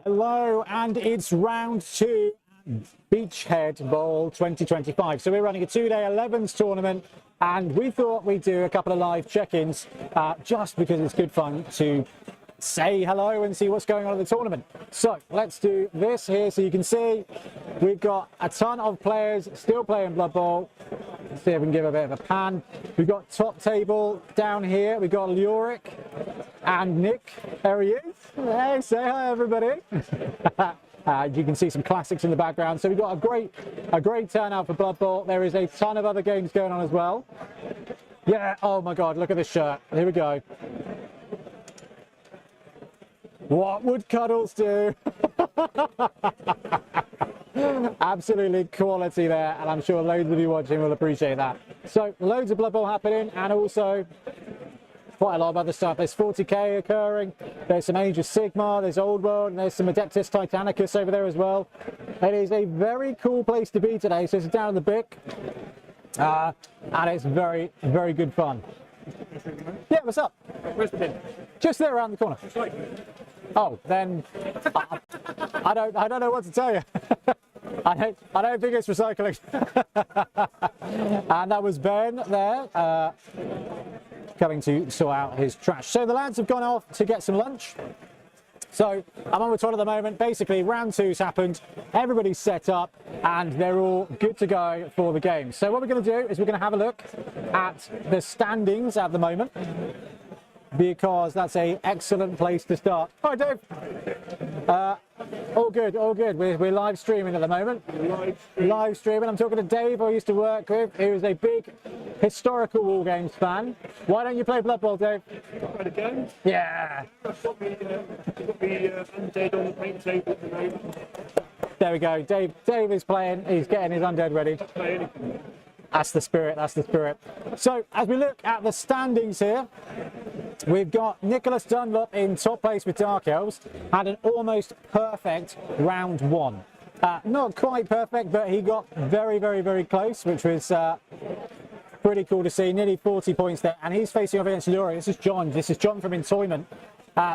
Hello, and it's round 2 Beachhead Bowl 2025. So we're running a 2-day 11s tournament, and we thought we'd do a couple of live check-ins just because it's good fun to say hello and see what's going on in the tournament. So let's do this here so you can see we've got a ton of players still playing Blood Bowl. Let's see if we can give a bit of a pan. We've got top table down here. We've got Leoric and Nick. There he is. Hey, say hi everybody. You can see some classics in the background. So we've got a great turnout for Blood Bowl. There is a ton of other games going on as well. Yeah, oh my God, look at this shirt. Here we go. What would Cuddles do? Absolutely quality there, and I'm sure loads of you watching will appreciate that. So loads of Blood Bowl happening, and also quite a lot of other stuff. There's 40k occurring, there's some Age of Sigmar, there's Old World, and there's some Adeptus Titanicus over there as well. It is a very cool place to be today, so it's down in the Bic, and it's very, very good fun. Yeah, what's up? Where's the bin? Just there around the corner. Oh, then I don't know what to tell you. I don't think it's recycling. And that was Ben there coming to sort out his trash. So the lads have gone off to get some lunch. So I'm on the toilet at the moment. Basically, round 2's happened. Everybody's set up and they're all good to go for the game. So what we're going to do is we're going to have a look at the standings at the moment, because that's an excellent place to start. Hi, Dave. All good, all good. We're live streaming at the moment. Live streaming. I'm talking to Dave, who I used to work with, who is a big historical War Games fan. Why don't you play Blood Bowl, Dave? Play the game? Yeah. I've got the Undead on the paint table at the moment. There we go. Dave is playing. He's getting his Undead ready. Play anything. That's the spirit, that's the spirit. So as we look at the standings here, we've got Nicholas Dunlop in top place with Dark Elves, had an almost perfect round 1. Not quite perfect, but he got very, very, very close, which was pretty cool to see. Nearly 40 points there, and he's facing off against Luri. This is John from Entoyment.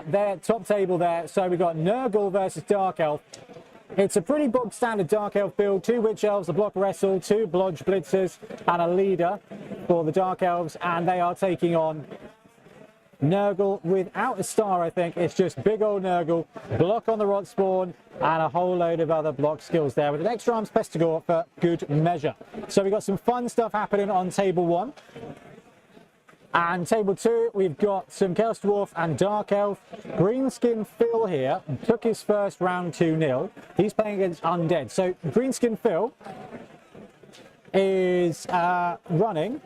Their top table there. So we've got Nurgle versus Dark Elf. It's a pretty bog standard Dark Elf build. 2 Witch Elves, a block wrestle, 2 Blodge Blitzers, and a leader for the Dark Elves, and they are taking on Nurgle without a star, I think. It's just big old Nurgle, block on the rot spawn, and a whole load of other block skills there with an extra arms Pestigore for good measure. So we've got some fun stuff happening on table 1. And table 2, we've got some Chaos Dwarf and Dark Elf. Greenskin Phil here took his first round 2-0. He's playing against Undead. So Greenskin Phil is running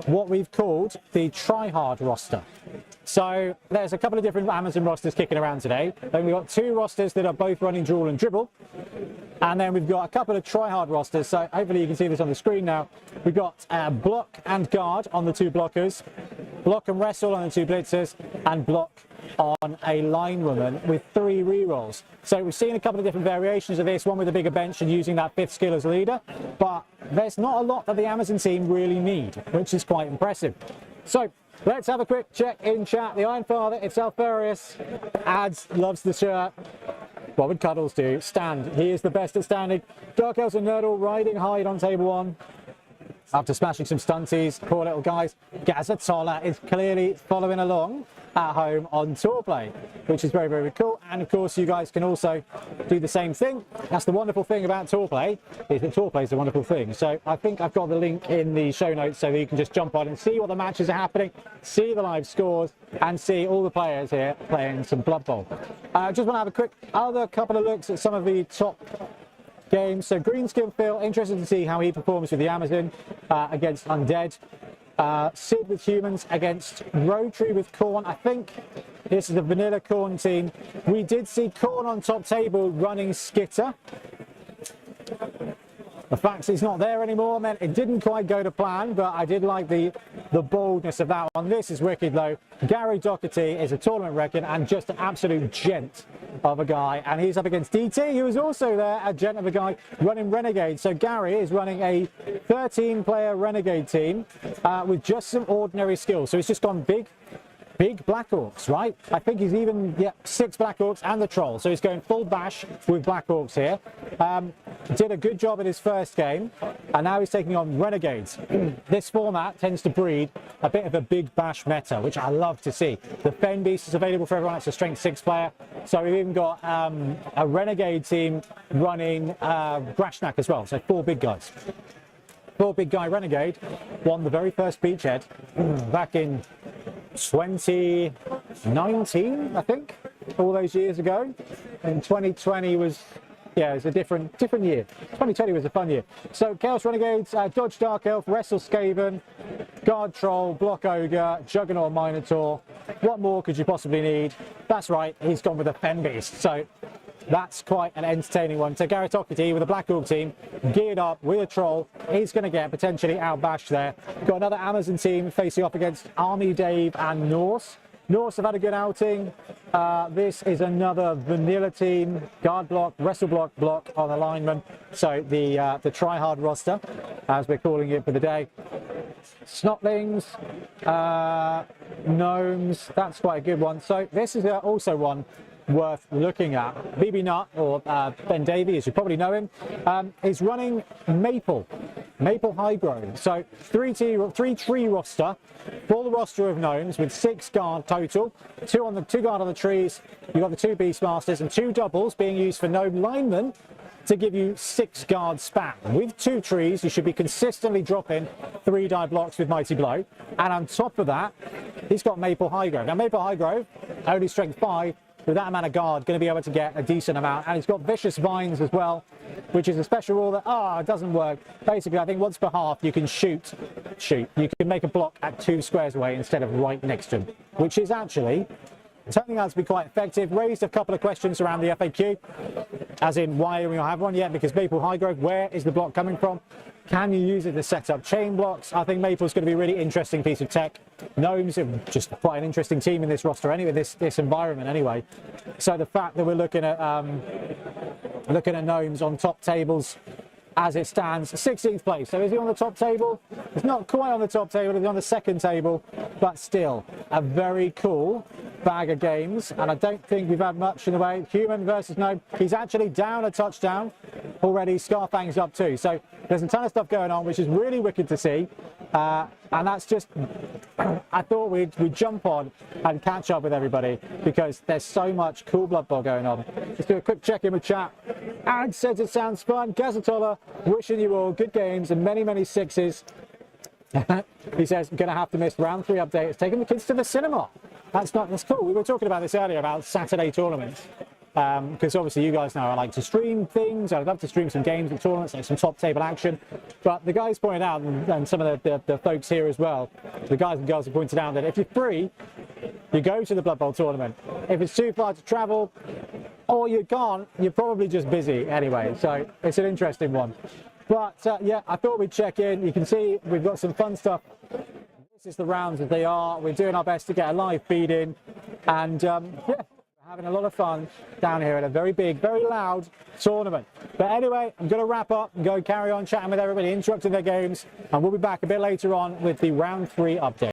what we've called the try-hard roster. So there's a couple of different Amazon rosters kicking around today. Then we've got 2 rosters that are both running Drawl and Dribble. And then we've got a couple of try-hard rosters. So hopefully you can see this on the screen now. We've got Block and Guard on the 2 blockers, Block and Wrestle on the 2 blitzers, and Block on a linewoman with 3 rerolls. So we've seen a couple of different variations of this, one with a bigger bench and using that 5th skill as leader. But there's not a lot that the Amazon team really need, which is quite impressive. So let's have a quick check in chat. The Iron Father, it's Alfarius. Ads loves the shirt. What would Cuddles do? Stand. He is the best at standing. Dark Elves and Nerdle riding hide on table 1. After smashing some stunties, poor little guys. Gazatola is clearly following along at home on tour play, which is very, very cool. And of course, you guys can also do the same thing. That's the wonderful thing about tour play, is that tour play is a wonderful thing. So I think I've got the link in the show notes so that you can just jump on and see what the matches are happening, see the live scores, and see all the players here playing some Blood Bowl. Just want to have a quick other couple of looks at some of the top games. So Greenskin Phil, interested to see how he performs with the Amazon against Undead. Sid with Humans against Rotary with Khorne. I think this is a vanilla Khorne team. We did see Khorne on top table running Skitter. The fact he's not there anymore meant it didn't quite go to plan, but I did like the boldness of that one. This is wicked though. Gary Doherty is a tournament record and just an absolute gent of a guy, and he's up against DT, who is also there, a gent of a guy running Renegade. So Gary is running a 13-player Renegade team with just some ordinary skills. So he's just gone big big Black Orcs, right? I think he's even, 6 Black Orcs and the Troll. So he's going full bash with Black Orcs here. Did a good job in his first game, and now he's taking on Renegades. This format tends to breed a bit of a big bash meta, which I love to see. The Fen Beast is available for everyone. It's a strength 6 player. So we've even got a Renegade team running Grashnak as well. So 4 big guys. 4 big guy Renegade won the very first Beachhead back in 2019, I think, all those years ago. And 2020 was, it was a different year. 2020 was a fun year. So Chaos Renegades, Dodge Dark Elf, Wrestle Skaven, Guard Troll, Block Ogre, Juggernaut Minotaur. What more could you possibly need? That's right, he's gone with a Fen Beast. So that's quite an entertaining one. So Garrett O'Carty with a Black Orc team, geared up with a Troll. He's going to get potentially outbashed there. Got another Amazon team facing off against Army Dave and Norse. Norse have had a good outing. This is another vanilla team, guard block, wrestle block on the lineman. So the try-hard roster, as we're calling it for the day. Snotlings, gnomes, that's quite a good one. So this is also one worth looking at. BB Nut, or Ben Davey, as you probably know him, is running Maple High Grown. So 3-tree roster, full roster of gnomes with 6 guard total, 2 guard on the trees. You've got the 2 Beastmasters and 2 doubles being used for gnome linemen to give you 6 guard span. With 2 trees, you should be consistently dropping 3 die blocks with Mighty Blow. And on top of that, he's got Maple High Grove. Now Maple High Grove, only strength 5, with that amount of guard, going to be able to get a decent amount. And he's got Vicious Vines as well, which is a special rule that, it doesn't work. Basically, I think once per half, you can shoot. You can make a block at 2 squares away instead of right next to him, which is actually turning out to be quite effective. Raised a couple of questions around the FAQ, as in why do we not have one yet? Because Maple High Grove, where is the block coming from? Can you use it to set up chain blocks? I think Maple's going to be a really interesting piece of tech. Gnomes are just quite an interesting team in this roster anyway, this environment anyway. So the fact that we're looking at gnomes on top tables as it stands, 16th place. So is he on the top table? He's not quite on the top table, he's on the second table, but still a very cool bag of games. And I don't think we've had much in the way. Human versus gnome. He's actually down a touchdown already. Scarfang's up too. So there's a ton of stuff going on, which is really wicked to see. And that's just, I thought we'd jump on and catch up with everybody because there's so much cool Blood Bowl going on. Let's do a quick check in with chat. Aaron says it sounds fun. Gazatola, wishing you all good games and many, many 6s. He says, I'm going to have to miss round 3 update. It's taking the kids to the cinema. That's cool. We were talking about this earlier about Saturday tournaments. Because obviously you guys know I like to stream things. I'd love to stream some games and tournaments, like some top table action. But the guys pointed out, and some of the folks here as well, the guys and girls have pointed out that if you're free, you go to the Blood Bowl tournament. If it's too far to travel, or you can't, you're probably just busy anyway. So it's an interesting one. But yeah, I thought we'd check in. You can see we've got some fun stuff. This is the rounds as they are. We're doing our best to get a live feed in. And yeah. Having a lot of fun down here at a very big, very loud tournament. But anyway, I'm going to wrap up and go carry on chatting with everybody, interrupting their games, and we'll be back a bit later on with the round 3 update.